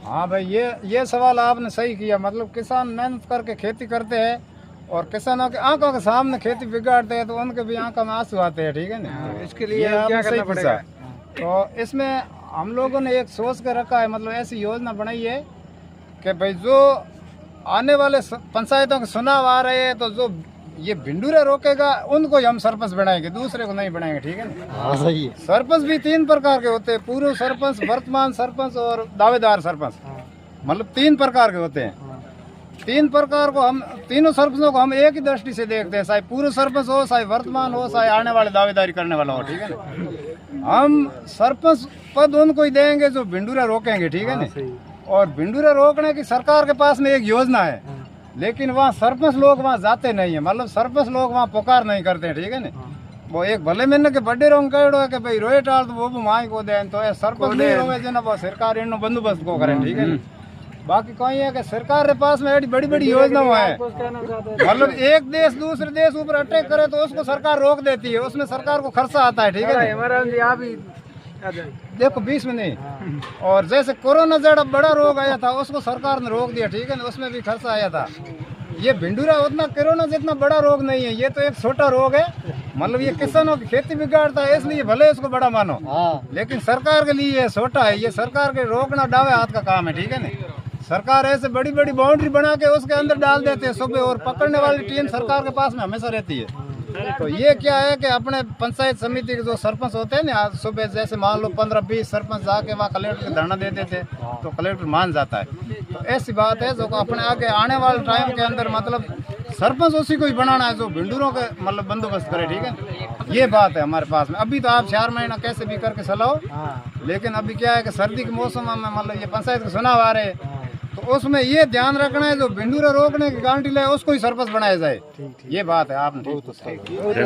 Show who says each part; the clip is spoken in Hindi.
Speaker 1: हाँ भाई, ये सवाल आपने सही किया। मतलब किसान मेहनत करके खेती करते हैं और किसानों के आंखों के सामने खेती बिगाड़ते हैं तो उनके भी आंखों में आंसू आते हैं, ठीक है ना।
Speaker 2: तो इसके लिए
Speaker 1: ये
Speaker 2: क्या
Speaker 1: आपने
Speaker 2: करना
Speaker 1: सही
Speaker 2: पड़ेगा?
Speaker 1: पूछा। तो इसमें हम लोगों ने एक सोच के रखा है, मतलब ऐसी योजना बनाई है कि भाई जो आने वाले पंचायतों के चुनाव आ रहे हैं तो जो ये भिंडूरे रोकेगा उनको ही हम सरपंच बनाएंगे, दूसरे को नहीं बनाएंगे, ठीक है ना।
Speaker 3: हाँ सही है।
Speaker 1: सरपंच भी 3 प्रकार के होते हैं, पूर्व सरपंच, वर्तमान सरपंच और दावेदार सरपंच। मतलब 3 प्रकार के होते हैं। 3 प्रकार को हम तीनों सरपंचों को हम एक ही दृष्टि से देखते हैं, चाहे पूर्व सरपंच हो, चाहे वर्तमान हो, चाहे आने वाले दावेदारी करने वाला हो, ठीक है ना। हम सरपंच पद उनको ही देंगे जो भिंडूरा रोकेंगे, ठीक है ना। और भिंडूरा रोकने की सरकार के पास में एक योजना है, लेकिन वहाँ सरपंच लोग वहाँ जाते नहीं है। मतलब सरपंच लोग वहाँ पुकार नहीं करते हैं, ठीक है ना। वो एक भले मैंने के बड़े रोंग कहो है कि भाई रोए टाल तो वो भी माई को दे, तो ये सरपंच नहीं रोवे जना वो सरकार इन बंदोबस्त को करें, ठीक है ना। बाकी कहीं है कि सरकार के पास में बड़ी बड़ी योजना है। मतलब एक देश दूसरे देश ऊपर अटैक करे तो उसको सरकार रोक देती है, उसमें सरकार को खर्चा आता है, ठीक है ना। देखो 20 में नहीं। और जैसे कोरोना जड़ा बड़ा रोग आया था उसको सरकार ने रोक दिया, ठीक है ना, उसमें भी खर्चा आया था। ये भिंडूरा उतना कोरोना जितना बड़ा रोग नहीं है, ये तो एक छोटा रोग है। मतलब ये किसानों की खेती बिगाड़ता है, इसलिए भले इसको बड़ा मानो, लेकिन सरकार के लिए ये छोटा है। ये सरकार के रोकना डावे हाथ का काम है, ठीक है ना। सरकार ऐसे बड़ी बड़ी बाउंड्री बना के उसके अंदर डाल देते हैं सुबह, और पकड़ने वाली टीम सरकार के पास में हमेशा रहती है। तो ये क्या है कि अपने पंचायत समिति के जो सरपंच होते हैं ना, सुबह जैसे मान लो 15-20 सरपंच जाके वहाँ कलेक्टर के धरना देते थे तो कलेक्टर मान जाता है। तो ऐसी बात है जो अपने आगे आने वाले टाइम के अंदर मतलब सरपंच उसी को ही बनाना है जो भिंडूरों के मतलब बंदोबस्त करे, ठीक है। ये बात है हमारे पास में। अभी तो आप 4 महीना कैसे भी करके चलाओ, लेकिन अभी क्या है कि सर्दी के मौसम में मतलब ये पंचायत के चुनाव आ रहे हैं, तो उसमें ये ध्यान रखना है जो भिंडूरा रोकने की गारंटी ले उसको ही सरपंच बनाया जाए। ये बात है आपने ठीक।